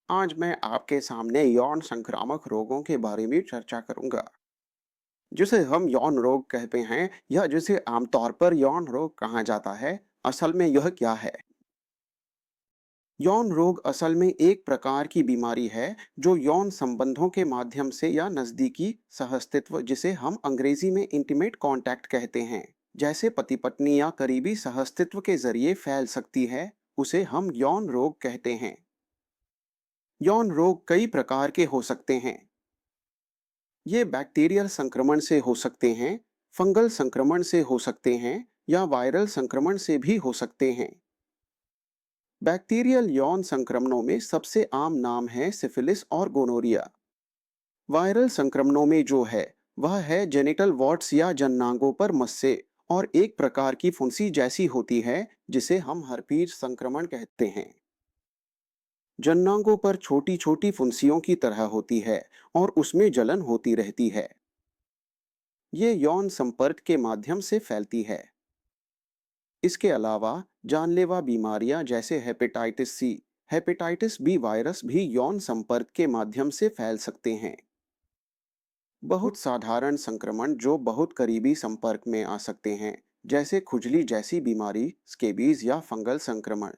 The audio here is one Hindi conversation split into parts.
आज मैं आपके सामने यौन संक्रामक रोगों के बारे में चर्चा करूंगा, जिसे हम यौन रोग कहते हैं या जिसे आमतौर पर यौन रोग कहा जाता है। असल में यह क्या है? यौन रोग असल में एक प्रकार की बीमारी है जो यौन संबंधों के माध्यम से या नजदीकी सहअस्तित्व, जिसे हम अंग्रेजी में इंटीमेट कांटेक्ट कहते हैं, जैसे पति पत्नी या करीबी सहअस्तित्व के जरिए फैल सकती है, उसे हम यौन रोग कहते हैं। यौन रोग कई प्रकार के हो सकते हैं। ये बैक्टीरियल संक्रमण से हो सकते हैं, फंगल संक्रमण से हो सकते हैं या वायरल संक्रमण से भी हो सकते हैं। बैक्टीरियल यौन संक्रमणों में सबसे आम नाम है सिफिलिस और गोनोरिया। वायरल संक्रमणों में जो है वह है जेनिटल वॉर्ट्स या जननांगों पर मस्से और एक प्रकार की फुंसी जैसी होती है, जिसे हम हर्पीज संक्रमण कहते हैं। जननांगों पर छोटी छोटी फुंसियों की तरह होती है और उसमें जलन होती रहती है। ये यौन संपर्क के माध्यम से फैलती है। इसके अलावा जानलेवा बीमारियां जैसे hepatitis C, hepatitis B virus भी यौन संपर्क के माध्यम से फैल सकते हैं। बहुत साधारण संक्रमण जो बहुत करीबी संपर्क में आ सकते हैं, जैसे खुजली जैसी बीमारी, स्केबीज या फंगल संक्रमण।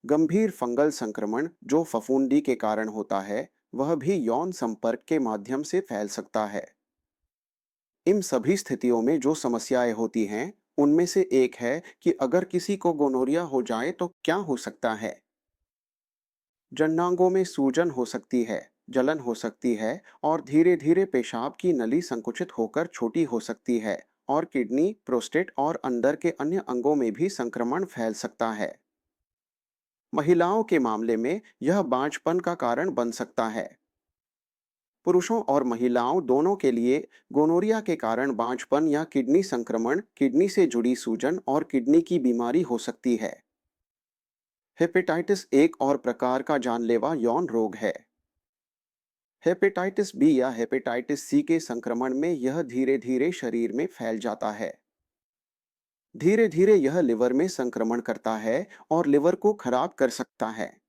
गंभीर फंगल संक्रमण जो फफूंदी के कारण होता है, वह भी यौन संपर्क के माध्यम से फैल सकता है। इन सभी स्थितियों में जो समस्याएं होती हैं, उनमें से एक है कि अगर किसी को गोनोरिया हो जाए तो क्या हो सकता है। जननांगों में सूजन हो सकती है, जलन हो सकती है और धीरे धीरे पेशाब की नली संकुचित होकर छोटी हो सकती है, और किडनी, प्रोस्टेट और अंदर के अन्य अंगों में भी संक्रमण फैल सकता है। महिलाओं के मामले में यह बांझपन का कारण बन सकता है। पुरुषों और महिलाओं दोनों के लिए गोनोरिया के कारण बांझपन या किडनी संक्रमण, किडनी से जुड़ी सूजन और किडनी की बीमारी हो सकती है। हेपेटाइटिस एक और प्रकार का जानलेवा यौन रोग है। हेपेटाइटिस बी या हेपेटाइटिस सी के संक्रमण में यह धीरे धीरे शरीर में फैल जाता है। धीरे धीरे यह लिवर में संक्रमण करता है और लिवर को खराब कर सकता है।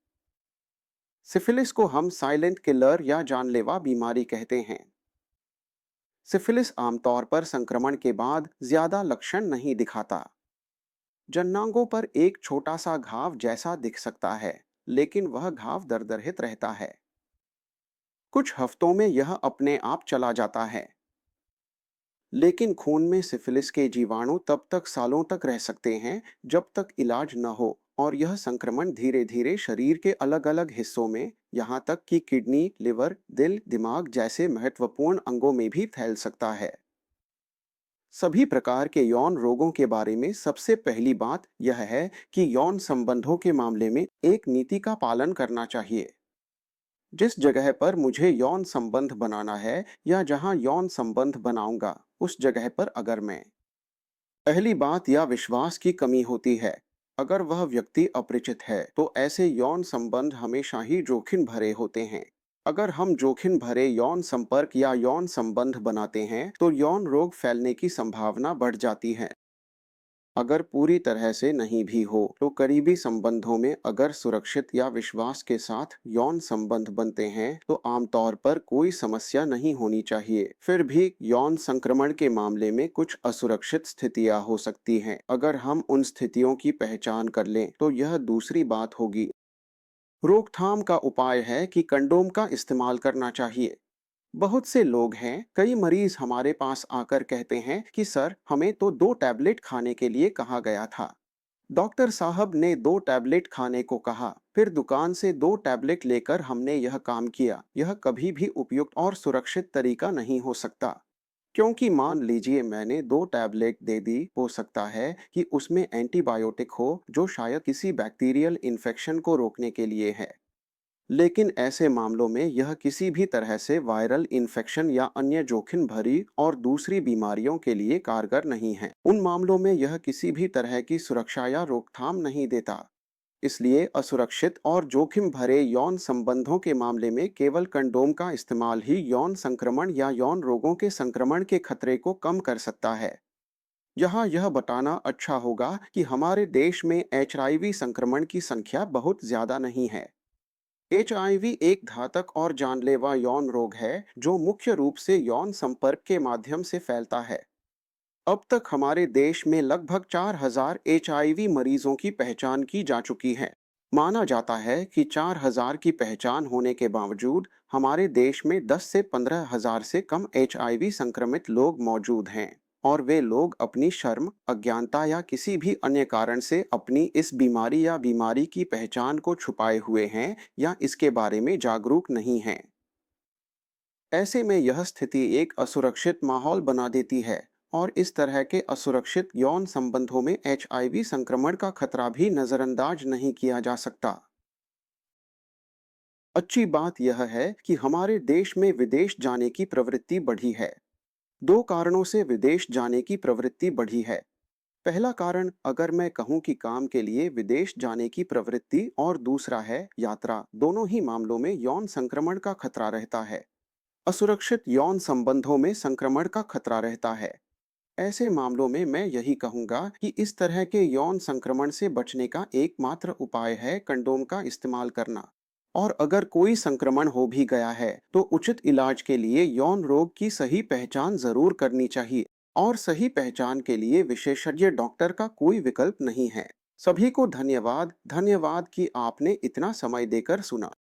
सिफिलिस को हम साइलेंट किलर या जानलेवा बीमारी कहते हैं। सिफिलिस आमतौर पर संक्रमण के बाद ज्यादा लक्षण नहीं दिखाता। जननांगों पर एक छोटा सा घाव जैसा दिख सकता है, लेकिन वह घाव दरदरित रहता है। कुछ हफ्तों में यह अपने आप चला जाता है। लेकिन खून में सिफिलिस के जीवाणु तब तक सालों तक रह सकते हैं जब तक इलाज न हो, और यह संक्रमण धीरे धीरे शरीर के अलग अलग हिस्सों में, यहाँ तक कि किडनी, लिवर, दिल, दिमाग जैसे महत्वपूर्ण अंगों में भी फैल सकता है। सभी प्रकार के यौन रोगों के बारे में सबसे पहली बात यह है कि यौन संबंधों के मामले में एक नीति का पालन करना चाहिए। जिस जगह पर मुझे यौन संबंध बनाना है या जहां यौन संबंध बनाऊंगा, उस जगह पर अगर मैं पहली बात या विश्वास की कमी होती है, अगर वह व्यक्ति अपरिचित है, तो ऐसे यौन संबंध हमेशा ही जोखिम भरे होते हैं। अगर हम जोखिम भरे यौन संपर्क या यौन संबंध बनाते हैं, तो यौन रोग फैलने की संभावना बढ़ जाती है। अगर पूरी तरह से नहीं भी हो, तो करीबी संबंधों में अगर सुरक्षित या विश्वास के साथ यौन संबंध बनते हैं, तो आमतौर पर कोई समस्या नहीं होनी चाहिए। फिर भी यौन संक्रमण के मामले में कुछ असुरक्षित स्थितियां हो सकती हैं। अगर हम उन स्थितियों की पहचान कर लें, तो यह दूसरी बात होगी। रोकथाम का उपाय है कि कंडोम का इस्तेमाल करना चाहिए। बहुत से लोग हैं, कई मरीज हमारे पास आकर कहते हैं कि सर, हमें तो 2 टैबलेट खाने के लिए कहा गया था। डॉक्टर साहब ने 2 टैबलेट खाने को कहा, फिर दुकान से 2 टैबलेट लेकर हमने यह काम किया। यह कभी भी उपयुक्त और सुरक्षित तरीका नहीं हो सकता। क्योंकि मान लीजिए मैंने 2 टैबलेट दे दी, हो सकता है कि उसमें एंटीबायोटिक हो जो शायद किसी बैक्टीरियल इन्फेक्शन को रोकने के लिए है। लेकिन ऐसे मामलों में यह किसी भी तरह से वायरल इन्फेक्शन या अन्य जोखिम भरी और दूसरी बीमारियों के लिए कारगर नहीं है। उन मामलों में यह किसी भी तरह की सुरक्षा या रोकथाम नहीं देता। इसलिए असुरक्षित और जोखिम भरे यौन संबंधों के मामले में केवल कंडोम का इस्तेमाल ही यौन संक्रमण या यौन रोगों के संक्रमण के खतरे को कम कर सकता है। यहाँ यह बताना अच्छा होगा कि हमारे देश में एचआईवी संक्रमण की संख्या बहुत ज्यादा नहीं है। एचआईवी एक घातक और जानलेवा यौन रोग है जो मुख्य रूप से यौन संपर्क के माध्यम से फैलता है। अब तक हमारे देश में लगभग 4,000 एचआईवी मरीजों की पहचान की जा चुकी है। माना जाता है कि 4,000 की पहचान होने के बावजूद हमारे देश में 10 से 15,000 से कम एचआईवी संक्रमित लोग मौजूद हैं, और वे लोग अपनी शर्म, अज्ञानता या किसी भी अन्य कारण से अपनी इस बीमारी या बीमारी की पहचान को छुपाए हुए हैं या इसके बारे में जागरूक नहीं हैं। ऐसे में यह स्थिति एक असुरक्षित माहौल बना देती है, और इस तरह के असुरक्षित यौन संबंधों में एचआईवी संक्रमण का खतरा भी नजरअंदाज नहीं किया जा सकता। अच्छी बात यह है कि हमारे देश में विदेश जाने की प्रवृत्ति बढ़ी है। दो कारणों से विदेश जाने की प्रवृत्ति बढ़ी है। पहला कारण, अगर मैं कहूं कि काम के लिए विदेश जाने की प्रवृत्ति, और दूसरा है यात्रा, दोनों ही मामलों में यौन संक्रमण का खतरा रहता है। असुरक्षित यौन संबंधों में संक्रमण का खतरा रहता है। ऐसे मामलों में मैं यही कहूंगा कि इस तरह के यौन संक्रमण से बचने का एकमात्र उपाय है कंडोम का इस्तेमाल करना। और अगर कोई संक्रमण हो भी गया है तो उचित इलाज के लिए यौन रोग की सही पहचान जरूर करनी चाहिए, और सही पहचान के लिए विशेषज्ञ डॉक्टर का कोई विकल्प नहीं है। सभी को धन्यवाद, धन्यवाद कि आपने इतना समय देकर सुना।